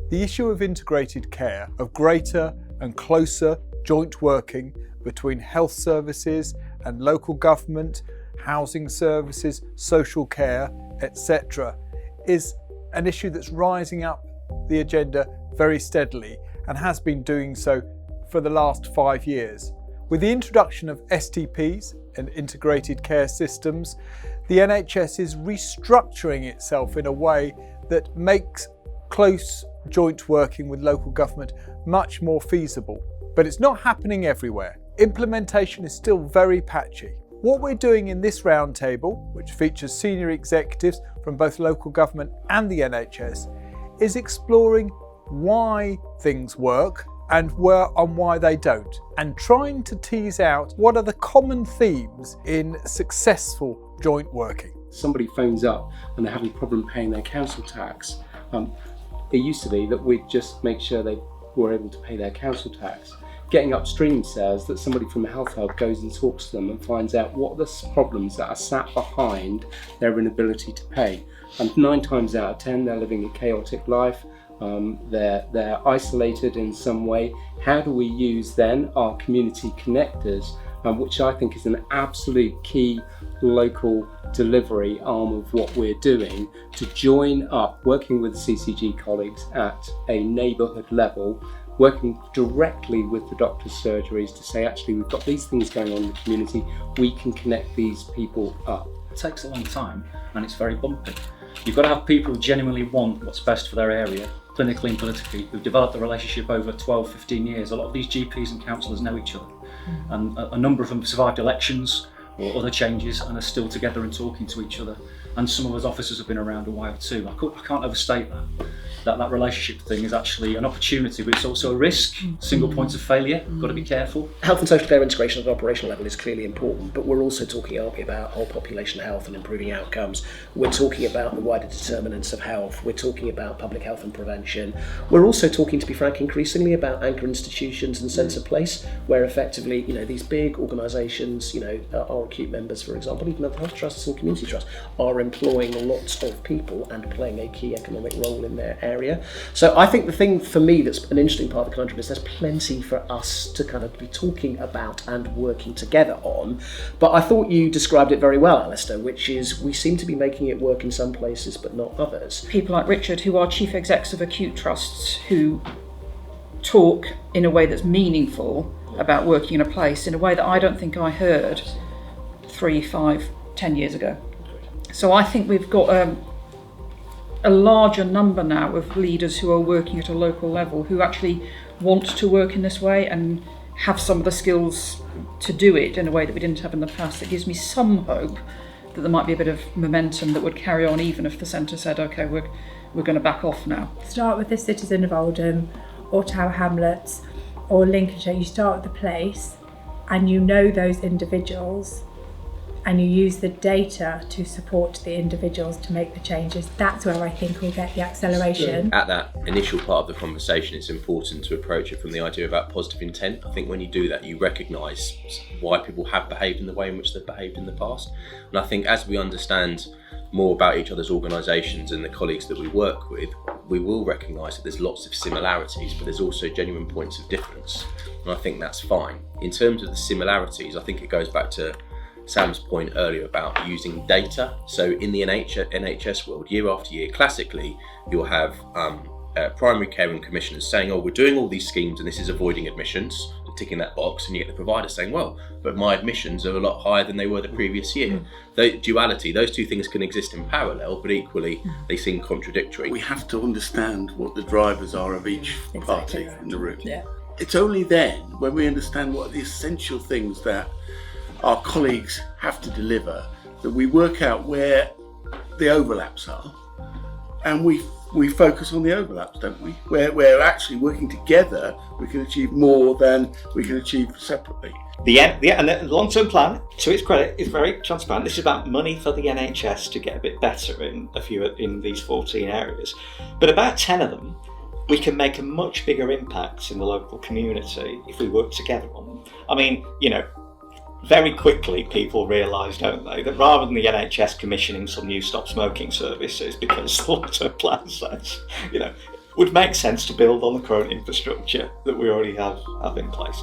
The issue of integrated care, of greater and closer joint working between health services and local government, housing services, social care, etc., is an issue that's rising up the agenda very steadily and has been doing so for the last 5 years. With the introduction of STPs and integrated care systems, the NHS is restructuring itself in a way that makes close joint working with local government much more feasible. But it's not happening everywhere. Implementation is still very patchy. What we're doing in this roundtable, which features senior executives from both local government and the NHS, is exploring why things work and why they don't, and trying to tease out what are the common themes in successful joint working. Somebody phones up and they're having a problem paying their council tax. It used to be that we'd just make sure they were able to pay their council tax. Getting upstream says that somebody from the Health Hub goes and talks to them and finds out what are the problems that are sat behind their inability to pay. And 9 times out of 10, they're living a chaotic life. They're isolated in some way. How do we use then our community connectors, which I think is an absolute key local delivery arm of what we're doing, to join up, working with CCG colleagues at a neighbourhood level, working directly with the doctor's surgeries to say, actually, we've got these things going on in the community, we can connect these people up. It takes a long time and it's very bumpy. You've got to have people who genuinely want what's best for their area, clinically and politically, who've developed a relationship over 12, 15 years. A lot of these GPs and counsellors know each other. And a number of them survived elections or other changes and are still together and talking to each other. And some of those officers have been around a while too. I can't overstate that relationship thing is actually an opportunity, but it's also a risk. Single points of failure, got to be careful. Health and social care integration at an operational level is clearly important, but we're also talking, aren't we, about whole population health and improving outcomes. We're talking about the wider determinants of health. We're talking about public health and prevention. We're also talking, to be frank, increasingly about anchor institutions and sense of place, where effectively, these big organisations, our acute members, for example, even other health trusts and community trusts, are employing lots of people and playing a key economic role in their area. So I think the thing for me that's an interesting part of the conundrum is there's plenty for us to kind of be talking about and working together on. But I thought you described it very well, Alistair, which is we seem to be making it work in some places but not others. People like Richard, who are chief execs of acute trusts, who talk in a way that's meaningful about working in a place in a way that I don't think I heard 3, 5, 10 years ago. So I think we've got a larger number now of leaders who are working at a local level who actually want to work in this way and have some of the skills to do it in a way that we didn't have in the past. It gives me some hope that there might be a bit of momentum that would carry on even if the centre said, OK, we're going to back off now. Start with the citizen of Oldham or Tower Hamlets or Lincolnshire. You start with the place and you know those individuals and you use the data to support the individuals to make the changes. That's where I think we'll get the acceleration. At that initial part of the conversation, it's important to approach it from the idea about positive intent. I think when you do that, you recognise why people have behaved in the way in which they've behaved in the past. And I think as we understand more about each other's organisations and the colleagues that we work with, we will recognise that there's lots of similarities, but there's also genuine points of difference. And I think that's fine. In terms of the similarities, I think it goes back to Sam's point earlier about using data. So in the NHS world, year after year, classically, you'll have primary care and commissioners saying, oh, we're doing all these schemes and this is avoiding admissions, ticking that box, and you get the provider saying, well, but my admissions are a lot higher than they were the previous year. The duality, those two things can exist in parallel, but equally they seem contradictory. We have to understand what the drivers are of each party in the room. Yeah. It's only then, when we understand what are the essential things that our colleagues have to deliver, that we work out where the overlaps are, and we focus on the overlaps, don't we? Where we're actually working together, we can achieve more than we can achieve separately. And the long-term plan, to its credit, is very transparent. This is about money for the NHS to get a bit better in these 14 areas, but about 10 of them we can make a much bigger impact in the local community if we work together on them. I mean, very quickly people realise, don't they, that rather than the NHS commissioning some new stop smoking services, because the long-term plan says, would make sense to build on the current infrastructure that we already have in place.